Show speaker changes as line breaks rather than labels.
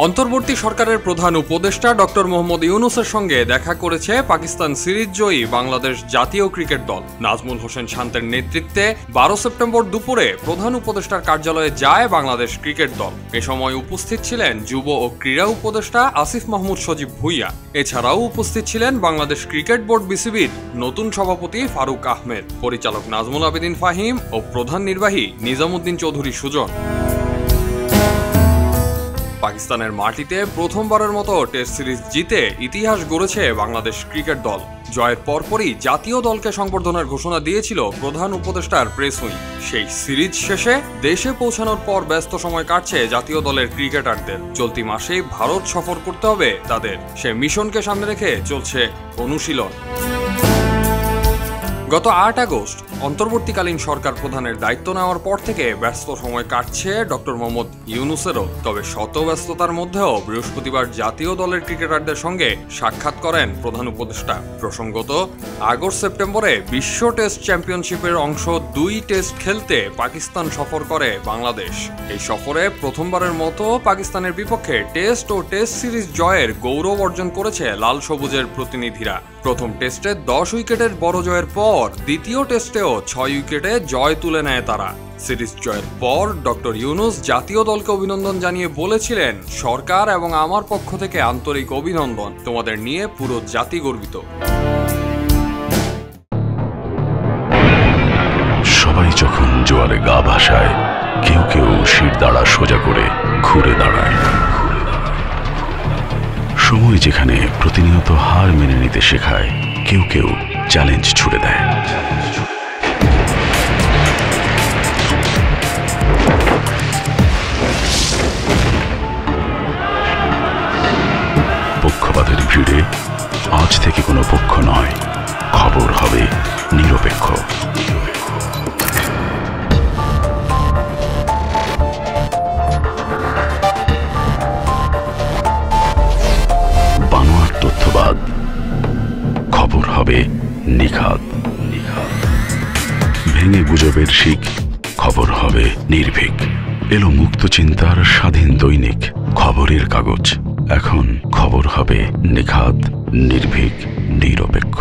অন্তর্বর্তী সরকারের প্রধান উপদেষ্টা ডক্টর মোহাম্মদ ইউনূসের সঙ্গে দেখা করেছে পাকিস্তান সিরিজ জয়ী বাংলাদেশ জাতীয় ক্রিকেট দল। নাজমুল হোসেন শান্তের নেতৃত্বে 12 সেপ্টেম্বর দুপুরে প্রধান উপদেষ্টার কার্যালয়ে যায় বাংলাদেশ ক্রিকেট দল। এ সময় উপস্থিত ছিলেন যুব ও ক্রীড়া উপদেষ্টা আসিফ মাহমুদ সজীব ভুইয়া। এছাড়াও উপস্থিত ছিলেন বাংলাদেশ ক্রিকেট বোর্ড বিসিবির নতুন সভাপতি ফারুক আহমেদ, পরিচালক নাজমুল আবেদিন ফাহিম ও প্রধান নির্বাহী নিজামুদ্দিন চৌধুরী সুজন। পাকিস্তানের মাটিতে প্রথমবারের মতো টেস্ট সিরিজ জিতে ইতিহাস গড়েছে বাংলাদেশ ক্রিকেট দল। জয়ের পরপরই জাতীয় দলকে সংবর্ধনার ঘোষণা দিয়েছিল প্রধান উপদেষ্টার প্রেস উইং। সেই সিরিজ শেষে দেশে পৌঁছানোর পর ব্যস্ত সময় কাটছে জাতীয় দলের ক্রিকেটারদের। চলতি মাসেই ভারত সফর করতে হবে তাদের। সে মিশনকে সামনে রেখে চলছে অনুশীলন। গত 8 আগস্ট অন্তর্বর্তীকালীন সরকার প্রধানের দায়িত্ব নেওয়ার পর থেকে ব্যস্ত সময় কাটছে ডক্টর মোহাম্মদ ইউনূসেরও। তবে শত ব্যস্ততার মধ্যেও বৃহস্পতিবার জাতীয় দলের ক্রিকেটারদের সঙ্গে সাক্ষাৎ করেন প্রধান উপদেষ্টা। প্রসঙ্গত, আগস্ট সেপ্টেম্বরে বিশ্ব টেস্ট চ্যাম্পিয়নশিপের অংশ 2 টেস্ট খেলতে পাকিস্তান সফর করে বাংলাদেশ। এই সফরে প্রথমবারের মতো পাকিস্তানের বিপক্ষে টেস্ট ও টেস্ট সিরিজ জয়ের গৌরব অর্জন করেছে লাল সবুজের প্রতিনিধিরা। প্রথম টেস্টে 10 উইকেটের বড় জয়ের পর দ্বিতীয় টেস্টেও 6 উইকেটে জয় তুলে নেয় তারা। সিরিজ জয়ের পর ডক্টর ইউনূস জাতীয় দলকে অভিনন্দন জানিয়ে বলেছিলেন, সরকার এবং আমার পক্ষ থেকে আন্তরিক অভিনন্দন, তোমাদের নিয়ে পুরো জাতি গর্বিত।
সবাই যখন জোয়ারে গা ভাসায়, কেউ কেউ শির দাঁড়া সোজা করে ঘুরে দাঁড়ায়। সময় যেখানে প্রতিনিয়ত হার মেনে নিতে শেখায়, কেউ কেউ চ্যালেঞ্জ ছুড়ে দেয়। পক্ষপাতের ভিড়ে আজ থেকে কোনো পক্ষ নয়, খবর হবে নিরপেক্ষ। বানোয়াট তথ্যবাদ, খবর হবে নিখাত। ভেঙে গুজবের শিক, খবর হবে নির্ভীক। এলো মুক্ত চিন্তার স্বাধীন দৈনিক খবরের কাগজ। এখন খবর হবে নিখাত, নির্ভীক, নিরপেক্ষ।